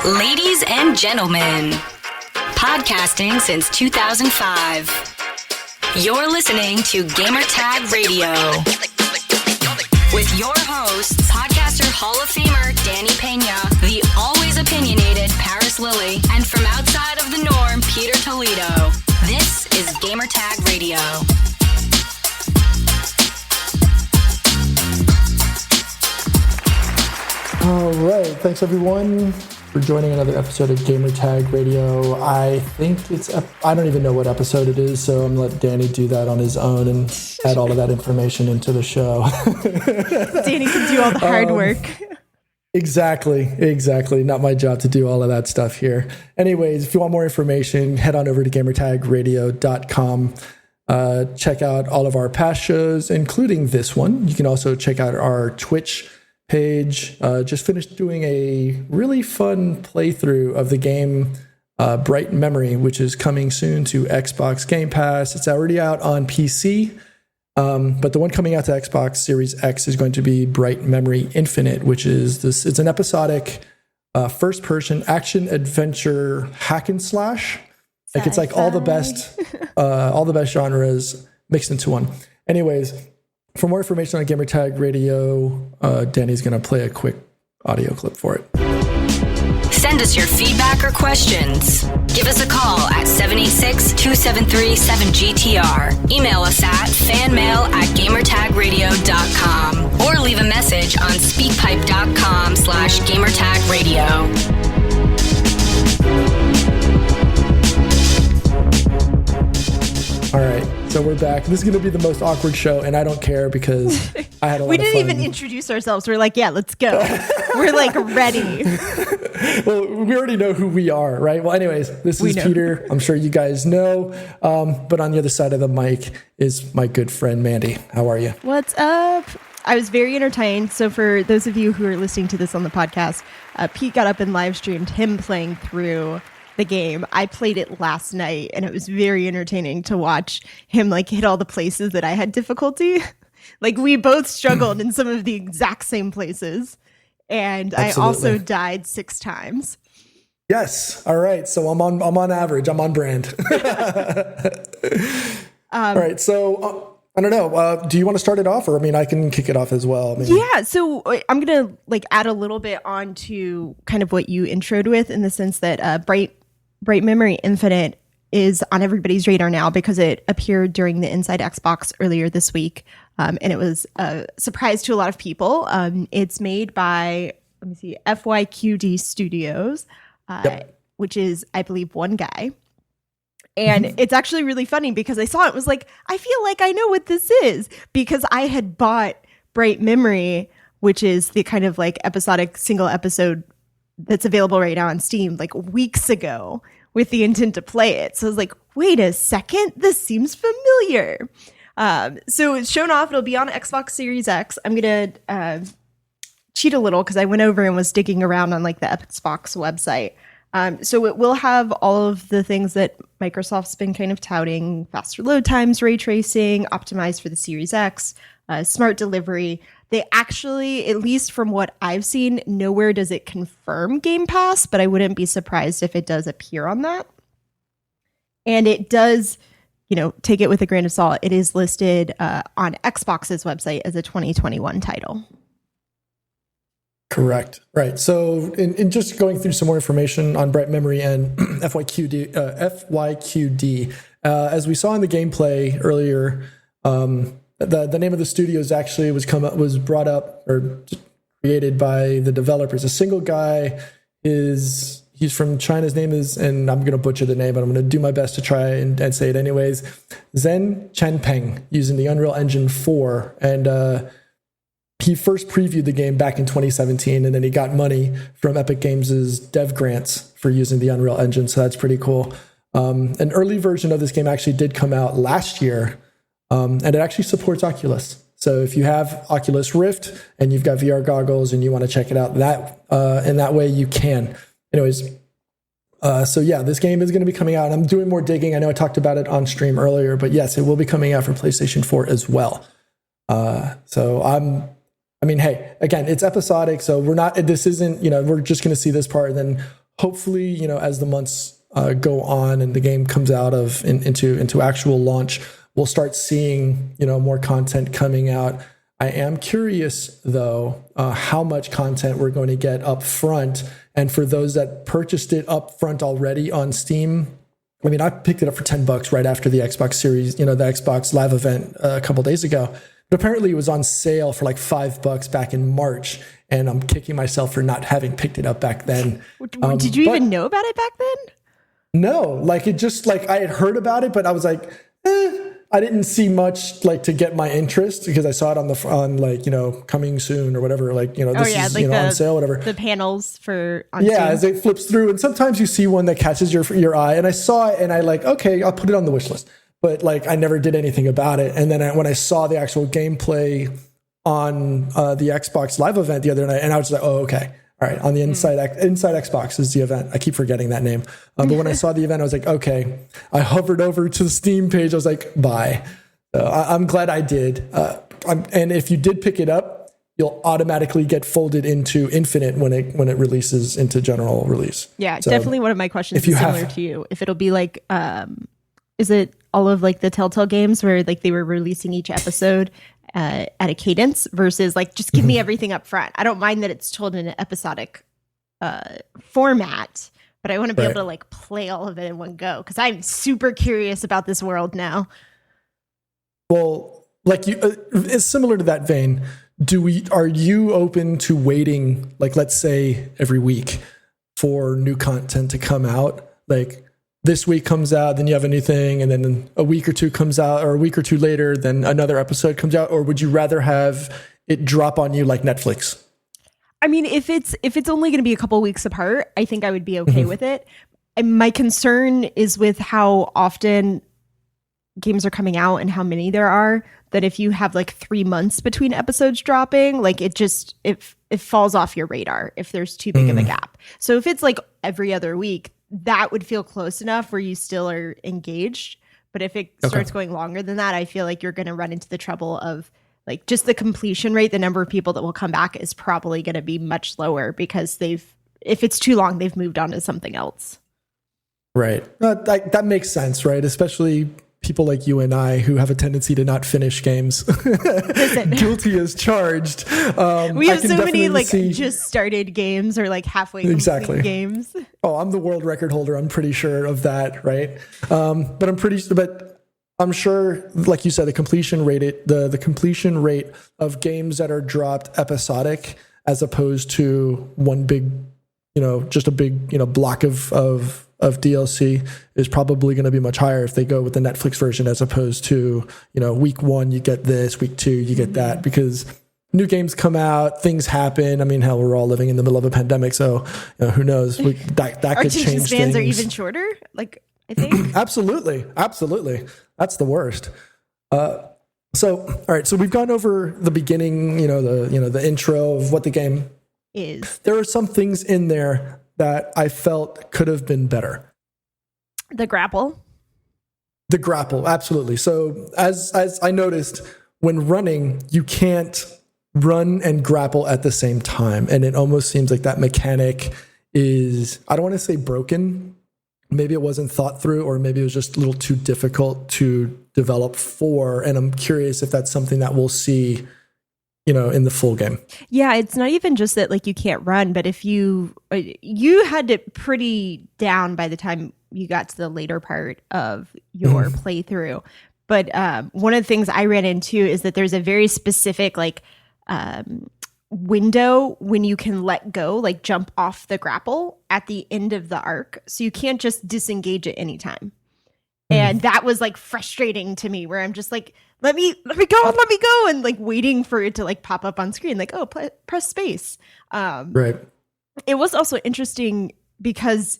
Ladies and gentlemen, podcasting since 2005. You're listening to Gamertag Radio with your hosts, podcaster Hall of Famer Danny Pena, the always opinionated Paris Lilly, and from outside of the norm, Peter Toledo. This is Gamertag Radio. All right, thanks everyone for joining another episode of Gamertag Radio. I think I don't even know what episode it is, so I'm going to let Danny do that on his own and add all of that information into the show. Danny can do all the hard work. Exactly. Not my job to do all of that stuff here. Anyways, if you want more information, head on over to gamertagradio.com. Check out all of our past shows, including this one. You can also check out our Twitch page. Just finished doing a really fun playthrough of the game Bright Memory, which is coming soon to Xbox Game Pass. It's already out on PC, but the one coming out to Xbox Series X is going to be Bright Memory Infinite, which is this. It's an episodic first-person action-adventure hack and slash. Like it's like all the best genres mixed into one. Anyways. For more information on Gamertag Radio, Danny's going to play a quick audio clip for it. Send us your feedback or questions. Give us a call at 786-273-7GTR. Email us at fanmail@gamertagradio.com or leave a message on speakpipe.com/gamertagradio. All right, so we're back. This is going to be the most awkward show, and I don't care because I had a lot of fun. We didn't even introduce ourselves. We're like, yeah, let's go. We're like ready. Well, we already know who we are, right? Well, anyways, this is Peter. I'm sure you guys know. But on the other side of the mic is my good friend, Mandy. How are you? What's up? I was very entertained. So for those of you who are listening to this on the podcast, Pete got up and live streamed him playing through the game. I played it last night and it was very entertaining to watch him like hit all the places that I had difficulty. Like we both struggled in some of the exact same places. And Absolutely. I also died 6 times. Yes. All right. So I'm on average. I'm on brand. All right. So I don't know. Do you want to start it off, or I can kick it off as well? Yeah. So I'm gonna add a little bit on to kind of what you introed with, in the sense that Bright Memory Infinite is on everybody's radar now because it appeared during the Inside Xbox earlier this week, and it was a surprise to a lot of people. It's made by FYQD Studios, which is, I believe, one guy. And it's actually really funny because I saw it was like, I feel like I know what this is, because I had bought Bright Memory, which is the kind of episodic single episode that's available right now on Steam, weeks ago, with the intent to play it. So I was like, wait a second, this seems familiar. So it's shown off. It'll be on Xbox Series X. I'm going to cheat a little because I went over and was digging around on the Xbox website. So it will have all of the things that Microsoft's been kind of touting: faster load times, ray tracing, optimized for the Series X, smart delivery. They actually, at least from what I've seen, nowhere does it confirm Game Pass, but I wouldn't be surprised if it does appear on that. And it does, take it with a grain of salt. It is listed on Xbox's website as a 2021 title. Correct. Right. So in just going through some more information on Bright Memory and FYQD, as we saw in the gameplay earlier, the name of the studios actually was brought up or created by the developers. A single guy he's from China. His name is, and I'm going to butcher the name, but I'm going to do my best to try and say it anyways, Zhen Chenpeng, using the Unreal Engine 4. And he first previewed the game back in 2017, and then he got money from Epic Games' dev grants for using the Unreal Engine, so that's pretty cool. An early version of this game actually did come out last year, and it actually supports Oculus. So if you have Oculus Rift and you've got VR goggles and you want to check it out, in that way you can. Anyways, so yeah, this game is going to be coming out. I'm doing more digging. I know I talked about it on stream earlier, but yes, it will be coming out for PlayStation 4 as well. Hey, again, it's episodic, so this isn't, we're just going to see this part and then hopefully, as the months go on and the game comes out into actual launch, we'll start seeing, more content coming out. I am curious, though, how much content we're going to get up front. And for those that purchased it up front already on Steam, I mean, I picked it up for $10 right after the Xbox Series, the Xbox Live event a couple days ago. But apparently it was on sale for like $5 back in March. And I'm kicking myself for not having picked it up back then. Did you even know about it back then? No, like it just like I had heard about it, but I was like, I didn't see much like to get my interest because I saw it on like, coming soon or whatever, like, this is, like on sale, whatever. The panels for, on Steam. As it flips through. And sometimes you see one that catches your eye, and I saw it and I like, okay, I'll put it on the wish list. But like, I never did anything about it. And then when I saw the actual gameplay on the Xbox Live event the other night, and I was like, oh, okay. All right, on the Inside Xbox is the event. I keep forgetting that name. But when I saw the event, I was like, okay. I hovered over to the Steam page. I was like, buy. So I'm glad I did. And if you did pick it up, you'll automatically get folded into Infinite when it releases into general release. Yeah, so definitely one of my questions is similar to you. If it'll be like, is it all of like the Telltale games where like they were releasing each episode at a cadence versus like just give me everything up front? I don't mind that it's told in an episodic format, but I want to be able to like play all of it in one go because I'm super curious about this world now. Well, like it's similar to that vein. Are you open to waiting, like let's say every week for new content to come out? Like this week comes out, then you have a new thing, and then a week or two comes out, or a week or two later, then another episode comes out? Or would you rather have it drop on you like Netflix? I mean, if it's only going to be a couple weeks apart, I think I would be okay with it. And my concern is with how often games are coming out and how many there are, that if you have like 3 months between episodes dropping, like it falls off your radar if there's too big of a gap. So if it's like every other week, that would feel close enough where you still are engaged. But if it starts going longer than that, I feel like you're going to run into the trouble of like just the completion rate. The number of people that will come back is probably going to be much lower because if it's too long, they've moved on to something else. Right. That makes sense, right? Especially people like you and I who have a tendency to not finish games. Guilty as charged. We have so many like just started games or like halfway complete games. Oh, I'm the world record holder. I'm pretty sure of that, right? But I'm sure, like you said, the completion rate of games that are dropped episodic as opposed to one big, just a big, block of DLC is probably going to be much higher if they go with the Netflix version as opposed to, week 1, you get this, week 2, you get that, because new games come out, things happen. I mean, hell, we're all living in the middle of a pandemic, so who knows? That could change things. Spans are even shorter, like I think. Absolutely. That's the worst. All right. So we've gone over the beginning, the intro of what the game is. There are some things in there that I felt could have been better. The grapple, absolutely. So as I noticed, when running, you can't run and grapple at the same time. And it almost seems like that mechanic is, I don't want to say broken. Maybe it wasn't thought through, or maybe it was just a little too difficult to develop for. And I'm curious if that's something that we'll see, in the full game. Yeah, it's not even just that like you can't run, but if you had it pretty down by the time you got to the later part of your playthrough. But one of the things I ran into is that there's a very specific like window when you can let go, like jump off the grapple at the end of the arc. So you can't just disengage at any time. And that was like frustrating to me, where I'm just like, let me go, and like waiting for it to like pop up on screen, like, oh, press space. Right. It was also interesting because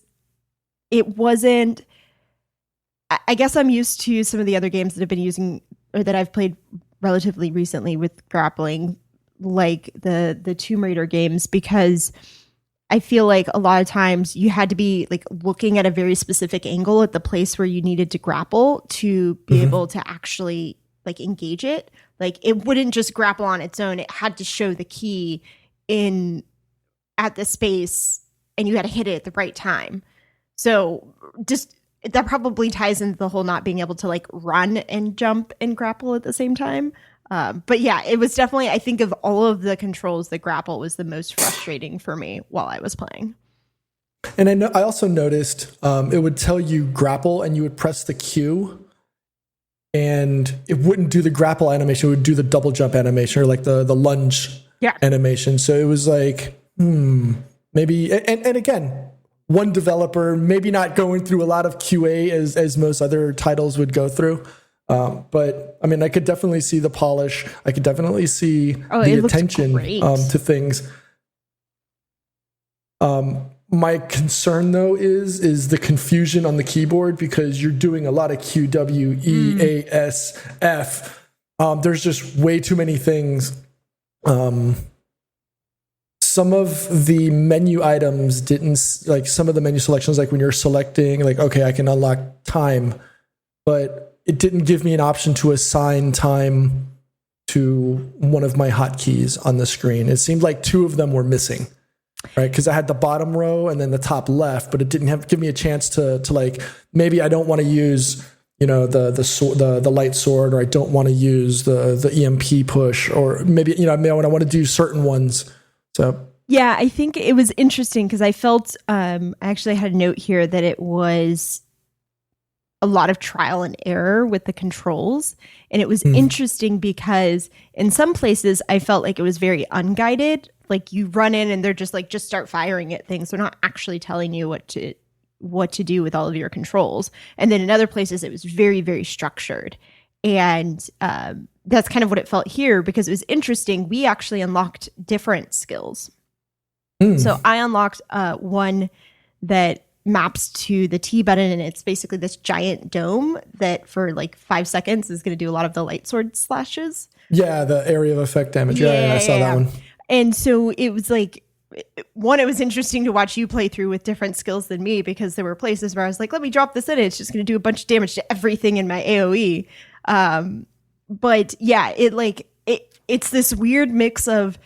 it wasn't. I guess I'm used to some of the other games that have been using, or that I've played relatively recently with grappling, like the Tomb Raider games, because I feel like a lot of times you had to be like looking at a very specific angle at the place where you needed to grapple to be able to actually like engage it. Like it wouldn't just grapple on its own. It had to show the key at the space and you had to hit it at the right time. So just that probably ties into the whole not being able to like run and jump and grapple at the same time. But yeah, it was definitely, I think of all of the controls, the grapple was the most frustrating for me while I was playing. And I also noticed it would tell you grapple and you would press the Q and it wouldn't do the grapple animation. It would do the double jump animation or like the lunge animation. So it was like, maybe, and again, one developer, maybe not going through a lot of QA as most other titles would go through. But I mean, I could definitely see the polish. I could definitely see the attention to things. My concern though is the confusion on the keyboard because you're doing a lot of Q, W, E, A, S, F. There's just way too many things. Some of the menu items didn't, like some of the menu selections, like when you're selecting, like, okay, I can unlock time, but it didn't give me an option to assign time to one of my hotkeys on the screen. It seemed like two of them were missing, right? Because I had the bottom row and then the top left, but it didn't give me a chance to like, maybe I don't want to use, you know, the light sword, or I don't want to use the EMP push, or maybe, you know, I want to do certain ones. So yeah, I think it was interesting because I felt I actually had a note here that it was a lot of trial and error with the controls. And it was interesting because in some places I felt like it was very unguided. Like you run in and they're just like, just start firing at things. They're not actually telling you what to do with all of your controls. And then in other places it was very, very structured. And that's kind of what it felt here because it was interesting. We actually unlocked different skills. So I unlocked one that maps to the T button, and it's basically this giant dome that for like 5 seconds is going to do a lot of the light sword slashes. Yeah, the area of effect damage. Yeah, I saw that one. And so it was like, one, it was interesting to watch you play through with different skills than me because there were places where I was like, let me drop this in. It's just going to do a bunch of damage to everything in my AoE. But yeah, it's this weird mix of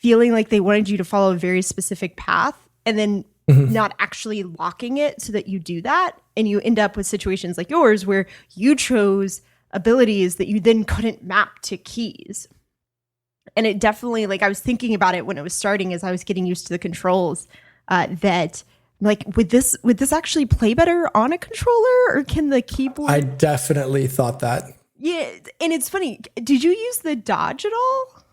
feeling like they wanted you to follow a very specific path and then not actually locking it so that you do that. And you end up with situations like yours where you chose abilities that you then couldn't map to keys. And it definitely, like I was thinking about it when it was starting as I was getting used to the controls, that like, would this actually play better on a controller, or can the keyboard? I definitely thought that. Yeah. And it's funny. Did you use the dodge at all?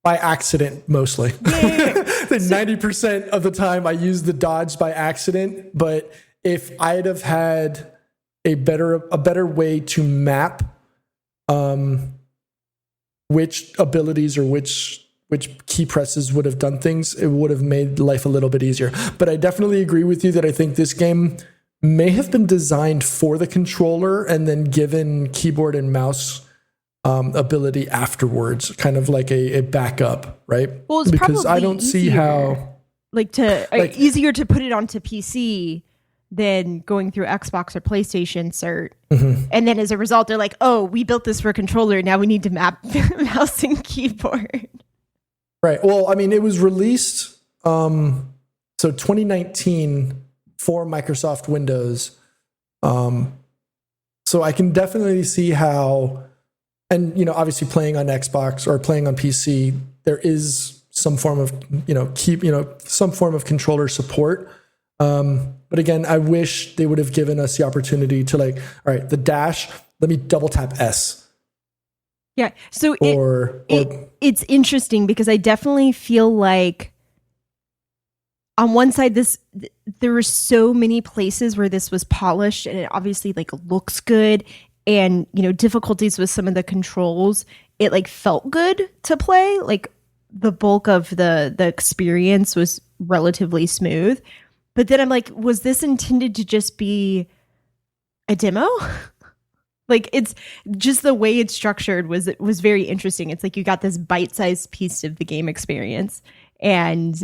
By accident, mostly. Yeah. 90% of the time I use the dodge by accident. But if I'd have had a better way to map which abilities or which key presses would have done things, it would have made life a little bit easier. But I definitely agree with you that I think this game may have been designed for the controller and then given keyboard and mouse ability afterwards, kind of like a backup, right? Well, it's because probably I don't see how easier to put it onto PC than going through Xbox or PlayStation cert. And then as a result, they're like, oh, we built this for a controller. Now we need to map mouse and keyboard. Right. Well, I mean, it was released, so 2019 for Microsoft Windows. So I can definitely see how, and, you know, obviously playing on Xbox or playing on PC, there is some form of, some form of controller support. But again, I wish they would have given us the opportunity to like, all right, the dash, let me double tap S. Yeah. So it's interesting because I definitely feel like on one side, there were so many places where this was polished and it obviously like looks good, and, you know, difficulties with some of the controls, it like felt good to play. Like the bulk of the experience was relatively smooth. But then I'm like, was this intended to just be a demo? Like, it's just the way it's structured was very interesting. It's like you got this bite-sized piece of the game experience. And,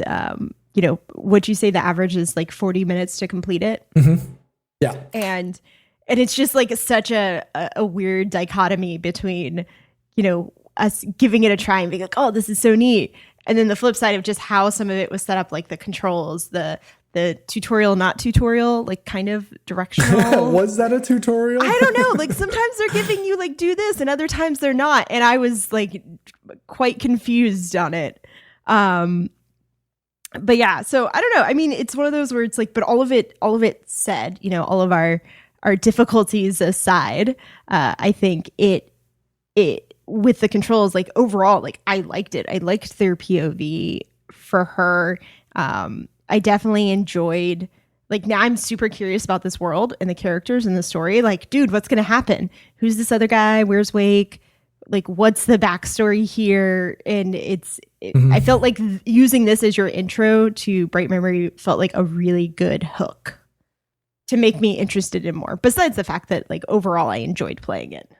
you know, would you say the average is like 40 minutes to complete it? Yeah. And it's just like such a weird dichotomy between, you know, us giving it a try and being like, oh, this is so neat. And then the flip side of just how some of it was set up, like the controls, the tutorial, not tutorial, like kind of directional. Was that a tutorial? I don't know. Like sometimes they're giving you like do this and other times they're not. And I was like quite confused on it. But yeah, so I don't know. I mean, it's one of those where it's like, but all of it said, you know, all of our difficulties aside, I think it with the controls, like overall, like I liked it. I liked their POV for her. I definitely enjoyed, like, now I'm super curious about this world and the characters and the story. Like, dude, what's going to happen? Who's this other guy? Where's Wake? Like, what's the backstory here? And I felt like using this as your intro to Bright Memory felt like a really good hook to make me interested in more. Besides the fact that, like, overall, I enjoyed playing it.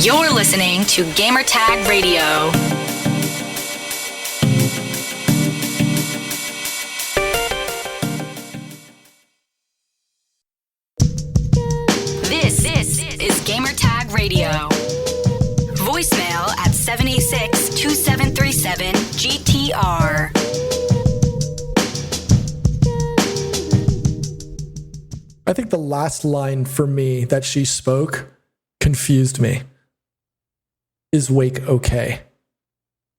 You're listening to Gamertag Radio. This is Gamertag Radio. Voicemail at 786-2737-GTR. I think the last line for me that she spoke confused me. Is Wake okay?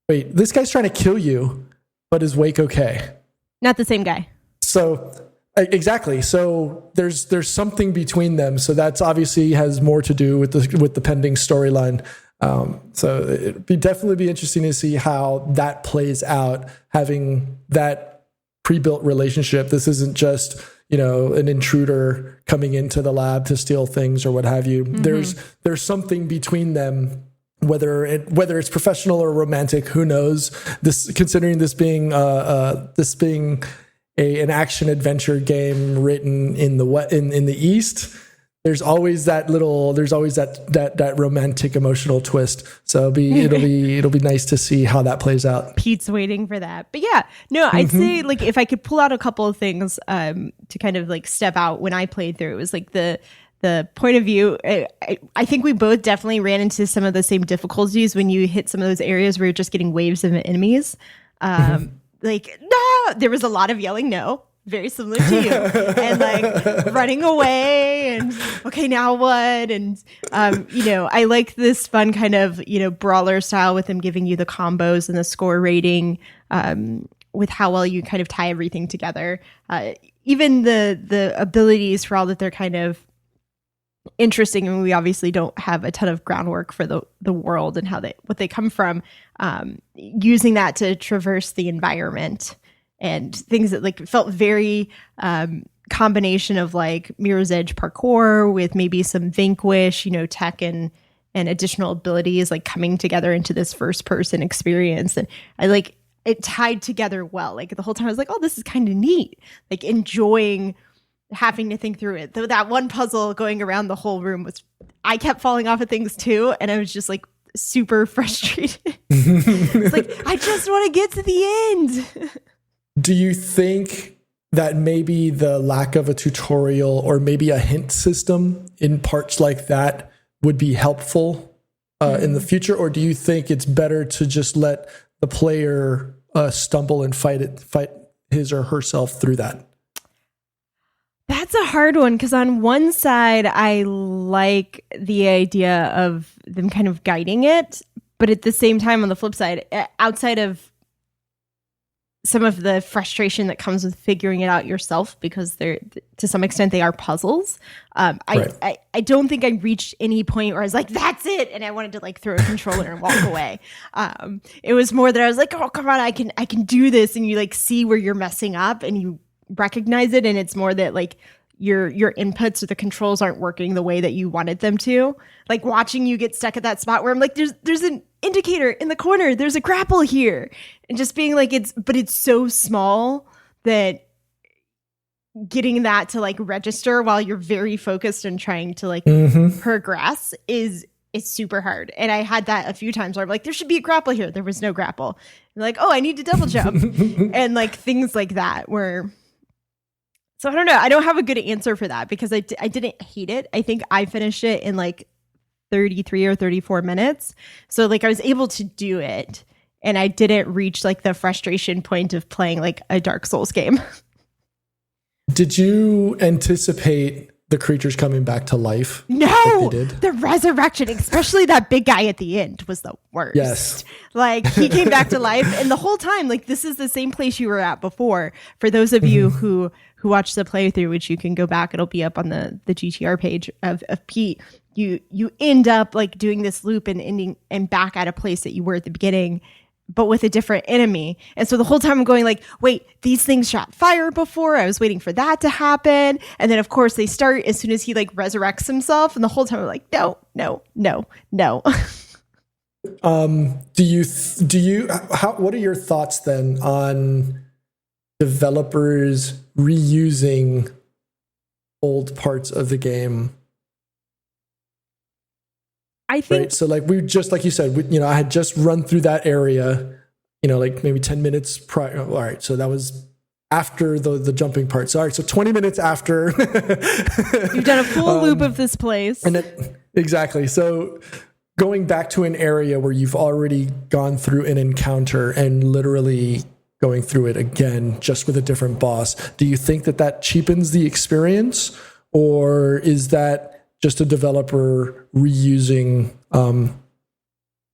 Wait, this guy's trying to kill you, but is Wake okay? Not the same guy. So, exactly. So there's something between them. So that's obviously has more to do with the pending storyline. So it'd definitely be interesting to see how that plays out, having that pre-built relationship. This isn't just, you know, an intruder coming into the lab to steal things or what have you. Mm-hmm. There's something between them, whether it's professional or romantic, who knows? This, considering this being an action adventure game written in the East, there's always that romantic emotional twist. So it'll be nice to see how that plays out. Pete's waiting for that. But yeah, no, I'd say, like, if I could pull out a couple of things to kind of like step out when I played through, it was like the point of view. I think we both definitely ran into some of the same difficulties when you hit some of those areas where you're just getting waves of enemies. Like, no, there was a lot of yelling no, very similar to you, and like running away and okay, now what? And you know, I like this fun kind of, you know, brawler style with them giving you the combos and the score rating, with how well you kind of tie everything together. Even the abilities, for all that they're kind of interesting, and we obviously don't have a ton of groundwork for the world and what they come from, using that to traverse the environment and things that like felt very combination of like Mirror's Edge parkour with maybe some Vanquish, you know, tech and additional abilities like coming together into this first person experience. And I like it tied together well. Like the whole time I was like, oh, this is kind of neat, like enjoying having to think through it. Though that one puzzle going around the whole room I kept falling off of things too, and I was just like super frustrated. It's like, I just want to get to the end. Do you think that maybe the lack of a tutorial or maybe a hint system in parts like that would be helpful in the future? Or do you think it's better to just let the player stumble and fight his or herself through that? That's a hard one, because on one side, I like the idea of them kind of guiding it. But at the same time, on the flip side, outside of some of the frustration that comes with figuring it out yourself, because they're, to some extent, they are puzzles. Right. I don't think I reached any point where I was like, that's it, and I wanted to like throw a controller and walk away. It was more that I was like, oh, come on, I can do this, and you like see where you're messing up, and you recognize it, and it's more that like your inputs or the controls aren't working the way that you wanted them to. Like watching you get stuck at that spot where I'm like, there's an indicator in the corner, there's a grapple here, and just being like, it's so small that getting that to like register while you're very focused and trying to like progress is super hard. And I had that a few times where I'm like, there should be a grapple here, there was no grapple, and like, oh, I need to double jump and like things like that where. So I don't know. I don't have a good answer for that, because I didn't hate it. I think I finished it in like 33 or 34 minutes. So like I was able to do it, and I didn't reach like the frustration point of playing like a Dark Souls game. Did you anticipate the creatures coming back to life? No, like they did? The resurrection, especially that big guy at the end, was the worst. Yes. Like he came back to life, and the whole time, like this is the same place you were at before. For those of you who watched the playthrough, which you can go back, it'll be up on the GTR page of Pete. You end up like doing this loop and ending and back at a place that you were at the beginning, but with a different enemy. And so the whole time I'm going like, wait, these things shot fire before. I was waiting for that to happen. And then of course they start as soon as he like resurrects himself. And the whole time I'm like, no. What are your thoughts then on developers reusing old parts of the game? I think right. So like like you said, I had just run through that area, like maybe 10 minutes prior. All right. So that was after the jumping part. So, all right. So 20 minutes after you've done a full loop of this place. Exactly. So going back to an area where you've already gone through an encounter and literally going through it again, just with a different boss. Do you think that cheapens the experience, or is that just a developer reusing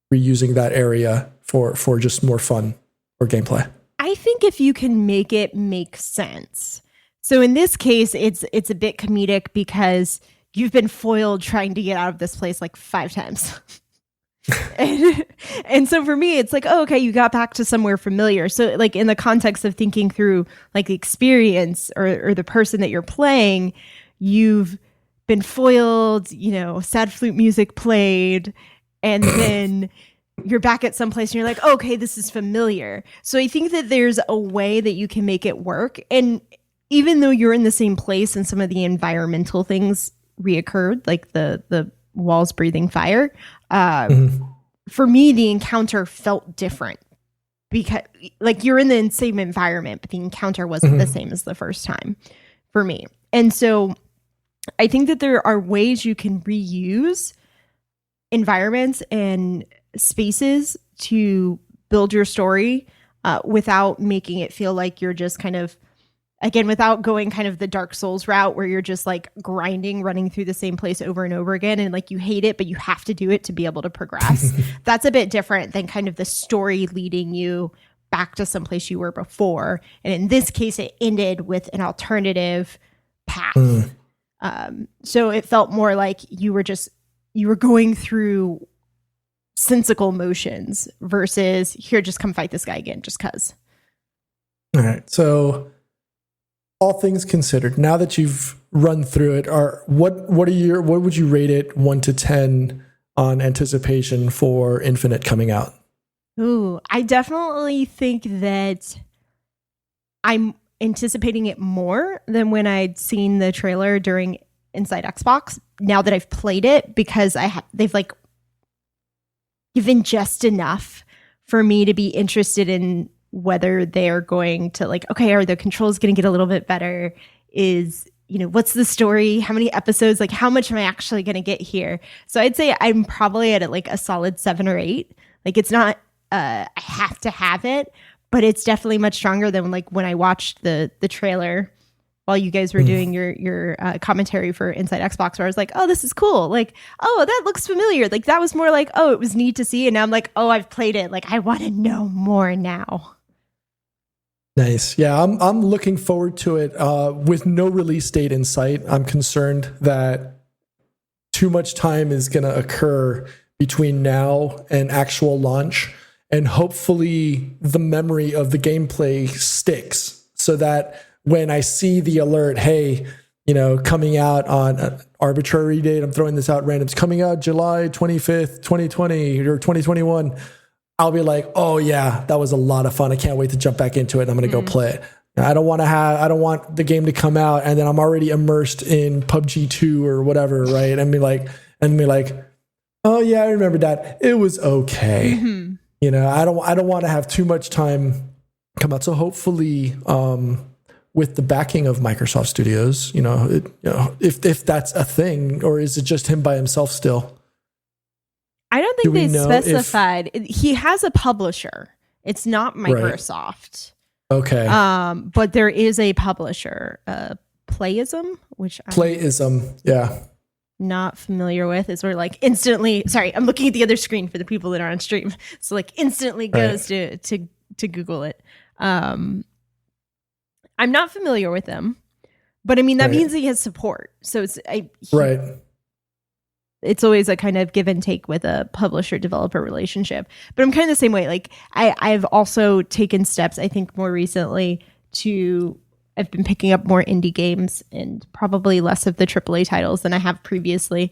that area for just more fun or gameplay? I think if you can make it make sense. So in this case, it's a bit comedic because you've been foiled trying to get out of this place like 5 times. and so for me, it's like, oh, okay, you got back to somewhere familiar. So like in the context of thinking through like the experience or the person that you're playing, you've been foiled, sad flute music played, and then you're back at some place and you're like, oh, okay, this is familiar. So I think that there's a way that you can make it work. And even though you're in the same place and some of the environmental things reoccurred, like the walls breathing fire, for me, the encounter felt different because like you're in the same environment, but the encounter wasn't the same as the first time for me. And so I think that there are ways you can reuse environments and spaces to build your story without making it feel like you're just kind of, again, without going kind of the Dark Souls route where you're just like grinding, running through the same place over and over again. And like you hate it, but you have to do it to be able to progress. That's a bit different than kind of the story leading you back to someplace you were before. And in this case, it ended with an alternative path. So it felt more like you were going through sensical motions versus here, just come fight this guy again, just cause. All right. So all things considered, now that you've run through it, what would you rate it 1 to 10 on anticipation for Infinite coming out? Ooh, I definitely think that I'm anticipating it more than when I'd seen the trailer during Inside Xbox. Now that I've played it, because they've like given just enough for me to be interested in whether they're going to like, okay, are the controls going to get a little bit better? Is, what's the story? How many episodes? Like, how much am I actually going to get here? So I'd say I'm probably at like a solid 7 or 8. Like, it's not, I have to have it, but it's definitely much stronger than like when I watched the trailer while you guys were doing your commentary for Inside Xbox, where I was like, oh, this is cool. Like, oh, that looks familiar. Like, that was more like, oh, it was neat to see. And now I'm like, oh, I've played it. Like, I want to know more now. Nice. Yeah, I'm looking forward to it. With no release date in sight, I'm concerned that too much time is going to occur between now and actual launch. And hopefully the memory of the gameplay sticks so that when I see the alert, hey, coming out on an arbitrary date, I'm throwing this out random, it's coming out July 25th, 2020 or 2021, I'll be like, oh yeah, that was a lot of fun. I can't wait to jump back into it. And I'm going to go play it. I don't want the game to come out and then I'm already immersed in PUBG 2 or whatever, right? And be like, oh yeah, I remember that. It was okay. I don't want to have too much time come out. So hopefully, with the backing of Microsoft Studios, if that's a thing, or is it just him by himself still? think they specified. He has a publisher. It's not Microsoft. Right. Okay. But there is a publisher, Playism, which Playism, yeah. Not familiar with. Is where like instantly. Sorry, I'm looking at the other screen for the people that are on stream. So like instantly goes to Google it. I'm not familiar with them, but I mean that means he has support. So it's it's always a kind of give and take with a publisher developer relationship. But I'm kind of the same way. Like I've also taken steps, I think more recently I've been picking up more indie games and probably less of the AAA titles than I have previously.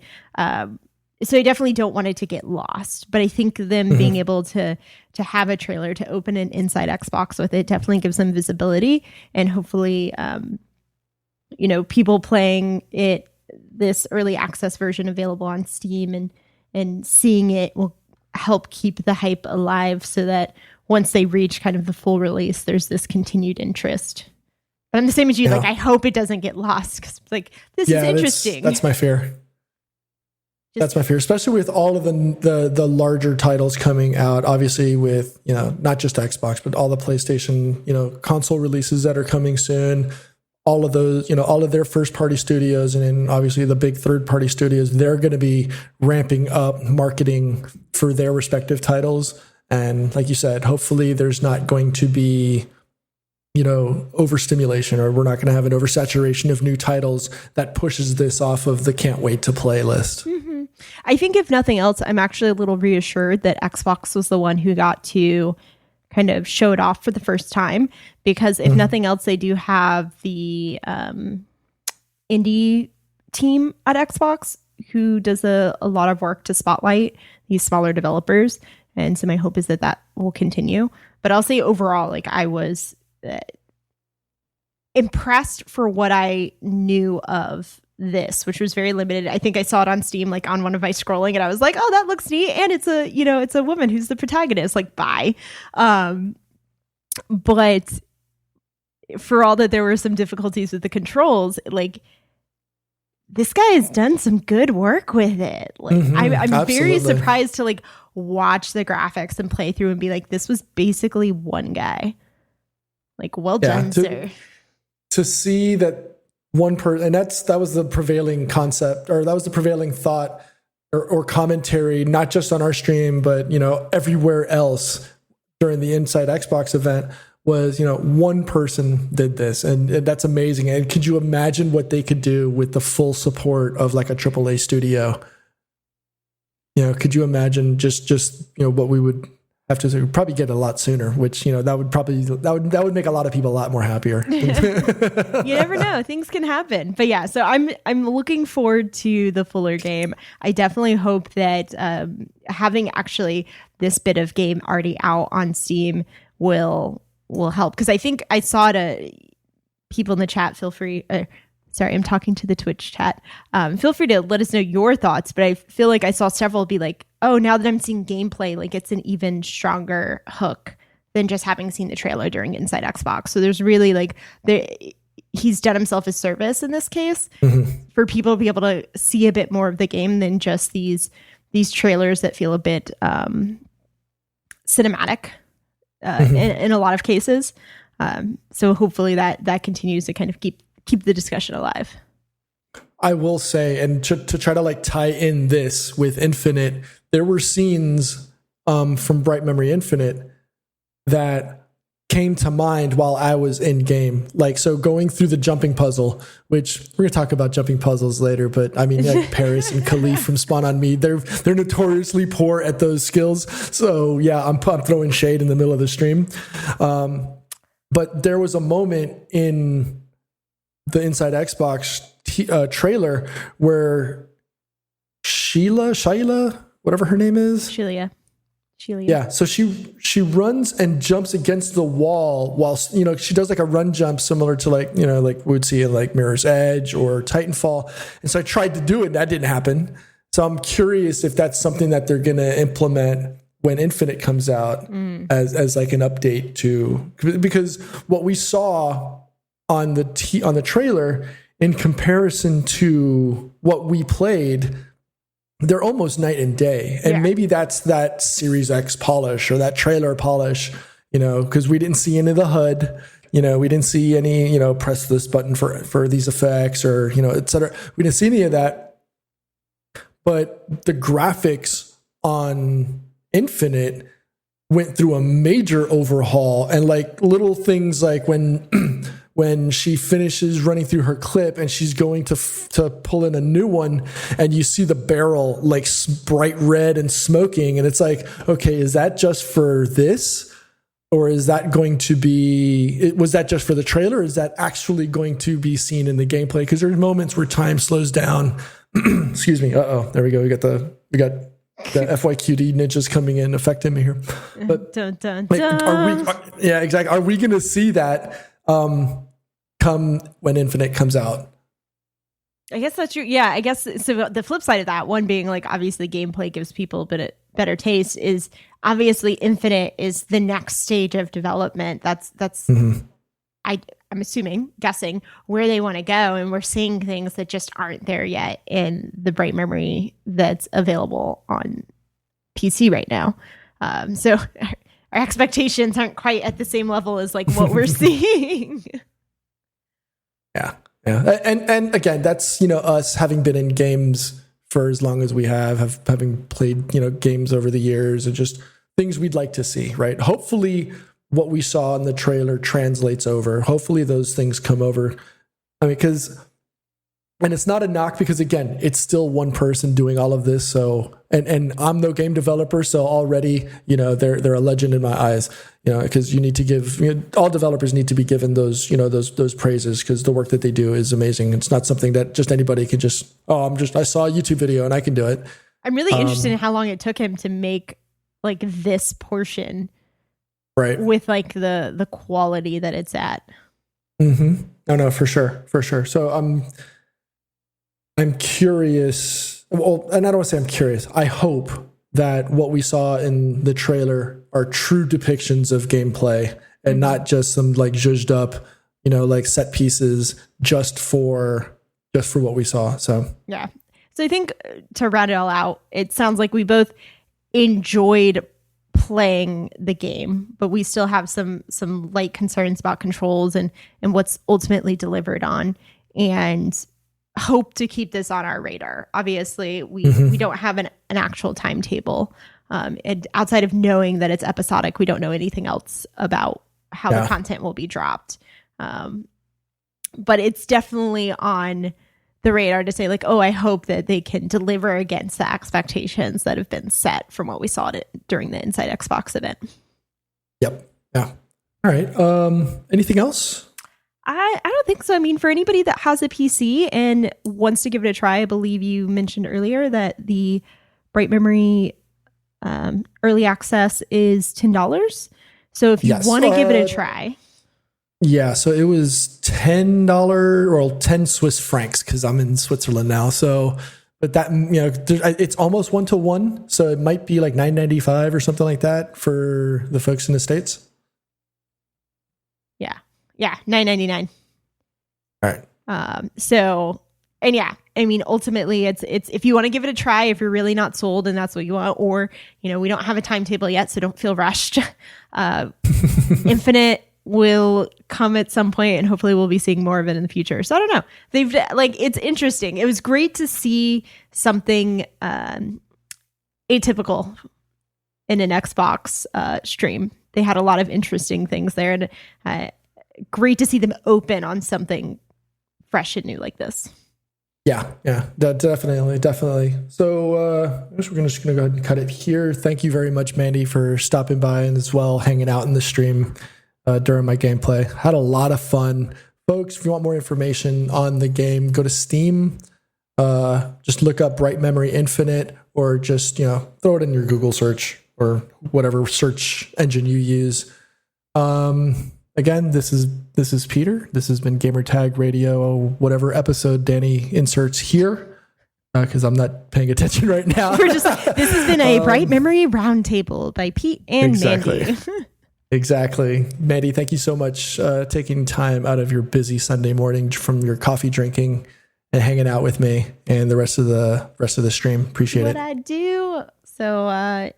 So I definitely don't want it to get lost, but I think them being able to have a trailer to open an Inside Xbox with it definitely gives them visibility, and hopefully, people playing it, this early access version available on Steam and seeing it will help keep the hype alive so that once they reach kind of the full release, there's this continued interest. But I'm the same as you. Like, I hope it doesn't get lost because like, this is interesting. That's my fear. That's my fear, especially with all of the larger titles coming out, obviously with, not just Xbox, but all the PlayStation, console releases that are coming soon. All of those, all of their first party studios, and then obviously the big third party studios, they're going to be ramping up marketing for their respective titles. And like you said, hopefully there's not going to be, overstimulation, or we're not going to have an oversaturation of new titles that pushes this off of the can't wait to play list. Mm-hmm. I think if nothing else, I'm actually a little reassured that Xbox was the one who got to kind of show it off for the first time, because if nothing else, they do have the indie team at Xbox who does a lot of work to spotlight these smaller developers. And so my hope is that will continue. But I'll say overall, like I was impressed for what I knew of this, which was very limited. I think I saw it on Steam, like on one of my scrolling, and I was like, oh, that looks neat. And it's a woman who's the protagonist, like, bye. But for all that there were some difficulties with the controls, like this guy has done some good work with it. Like I'm very surprised to like watch the graphics and play through and be like, this was basically one guy. Like, well done, sir. To see that one person, and that was the prevailing concept, or that was the prevailing thought or commentary, not just on our stream, but everywhere else during the Inside Xbox event, was one person did this, and that's amazing. And could you imagine what they could do with the full support of like a AAA studio? Could you imagine just what we would have to do? Probably get a lot sooner, which that would make a lot of people a lot more happier. You never know, things can happen. But yeah, so I'm looking forward to the fuller game. I definitely hope that having actually this bit of game already out on Steam will help, because I think I saw people in the chat. Feel free. Sorry, I'm talking to the Twitch chat. Feel free to let us know your thoughts, but I feel like I saw several be like, oh, now that I'm seeing gameplay, like it's an even stronger hook than just having seen the trailer during Inside Xbox. So there's really like, he's done himself a service in this case for people to be able to see a bit more of the game than just these trailers that feel a bit cinematic in a lot of cases. So hopefully that continues to kind of keep the discussion alive. I will say, and to try to like tie in this with Infinite, there were scenes from Bright Memory Infinite that came to mind while I was in game. Like, so going through the jumping puzzle, which we're gonna talk about jumping puzzles later, but I mean, like Paris and Khalif from Spawn on Me, they're notoriously poor at those skills. So yeah, I'm throwing shade in the middle of the stream. But there was a moment in the Inside Xbox trailer where Sheila, whatever her name is, Sheila. Yeah, so she runs and jumps against the wall while she does like a run jump similar to like like we would see in like Mirror's Edge or Titanfall. And so I tried to do it, and that didn't happen. So I'm curious if that's something that they're going to implement when Infinite comes out as like an update to, because what we saw on the trailer in comparison to what we played they're almost night and day. And maybe that's that Series X polish or that trailer polish, because we didn't see any of the HUD. We didn't see any, press this button for these effects or, et cetera. We didn't see any of that. But the graphics on Infinite went through a major overhaul, and like little things like when she finishes running through her clip and she's going to pull in a new one, and you see the barrel like bright red and smoking, and it's like, okay, is that just for this, or is that going to be? Was that just for the trailer? Or is that actually going to be seen in the gameplay? Because there's moments where time slows down. Excuse me. There we go. We got the FYQD ninjas coming in affecting me here. But dun, dun, like, dun. Exactly. Are we going to see that come when Infinite comes out? I guess that's true. Yeah, I guess so. The flip side of that, one being like obviously gameplay gives people a bit better taste, is obviously Infinite is the next stage of development. That's I'm guessing where they want to go, and we're seeing things that just aren't there yet in the Bright Memory that's available on PC right now. So our expectations aren't quite at the same level as like what we're seeing. Yeah. And again, that's, us having been in games for as long as we having played, games over the years, and just things we'd like to see, right? Hopefully what we saw in the trailer translates over. Hopefully those things come over. I mean, and it's not a knock, because again, it's still one person doing all of this. So, and I'm no game developer, so already, they're a legend in my eyes, because you need to give, all developers need to be given those, those praises, because the work that they do is amazing. It's not something that just anybody can just, I saw a YouTube video and I can do it. I'm really interested in how long it took him to make like this portion, right, with like the quality that it's at. Mm-hmm. Oh no, for sure. So I'm curious. Well, and I don't want to say I'm curious. I hope that what we saw in the trailer are true depictions of gameplay, and not just some like zhuzhed up, like set pieces just for what we saw. So yeah. So I think to round it all out, it sounds like we both enjoyed playing the game, but we still have some light concerns about controls and what's ultimately delivered on, and hope to keep this on our radar. Obviously, we don't have an actual timetable, and outside of knowing that it's episodic, we don't know anything else about how the content will be dropped. But it's definitely on the radar to say like, I hope that they can deliver against the expectations that have been set from what we saw during the Inside Xbox event. Yep. Yeah. All right. Anything else? I don't think so. I mean, for anybody that has a PC and wants to give it a try, I believe you mentioned earlier that the Bright Memory early access is $10. So if you want to give it a try. Yeah, so it was $10 or 10 Swiss francs, because I'm in Switzerland now. So, but that, it's almost 1-to-1. So it might be like $9.95 or something like that for the folks in the States. Yeah, $9.99. All right. So, and yeah, I mean, ultimately, it's if you want to give it a try, if you're really not sold and that's what you want, or we don't have a timetable yet, so don't feel rushed. Infinite will come at some point, and hopefully we'll be seeing more of it in the future. So I don't know. They've it's interesting. It was great to see something atypical in an Xbox stream. They had a lot of interesting things there, and great to see them open on something fresh and new like this. Yeah, definitely. So I guess we're just going to go ahead and cut it here. Thank you very much, Mandy, for stopping by and as well hanging out in the stream during my gameplay. Had a lot of fun. Folks, if you want more information on the game, go to Steam. Just look up Bright Memory Infinite, or just, throw it in your Google search or whatever search engine you use. Again, this is Peter. This has been Gamertag Radio, whatever episode Danny inserts here, because I'm not paying attention right now. This has been a Bright Memory Roundtable by Pete and Mandy. Exactly. Mandy, thank you so much taking time out of your busy Sunday morning from your coffee drinking and hanging out with me and the rest of the stream. Appreciate it. What I do. So,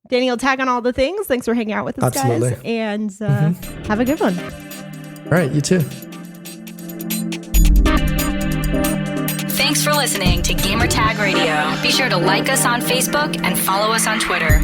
Danny will tag on all the things. Thanks for hanging out with us, Absolutely. guys. And have a good one. All right, you too. Thanks for listening to Gamertag Radio. Be sure to like us on Facebook and follow us on Twitter.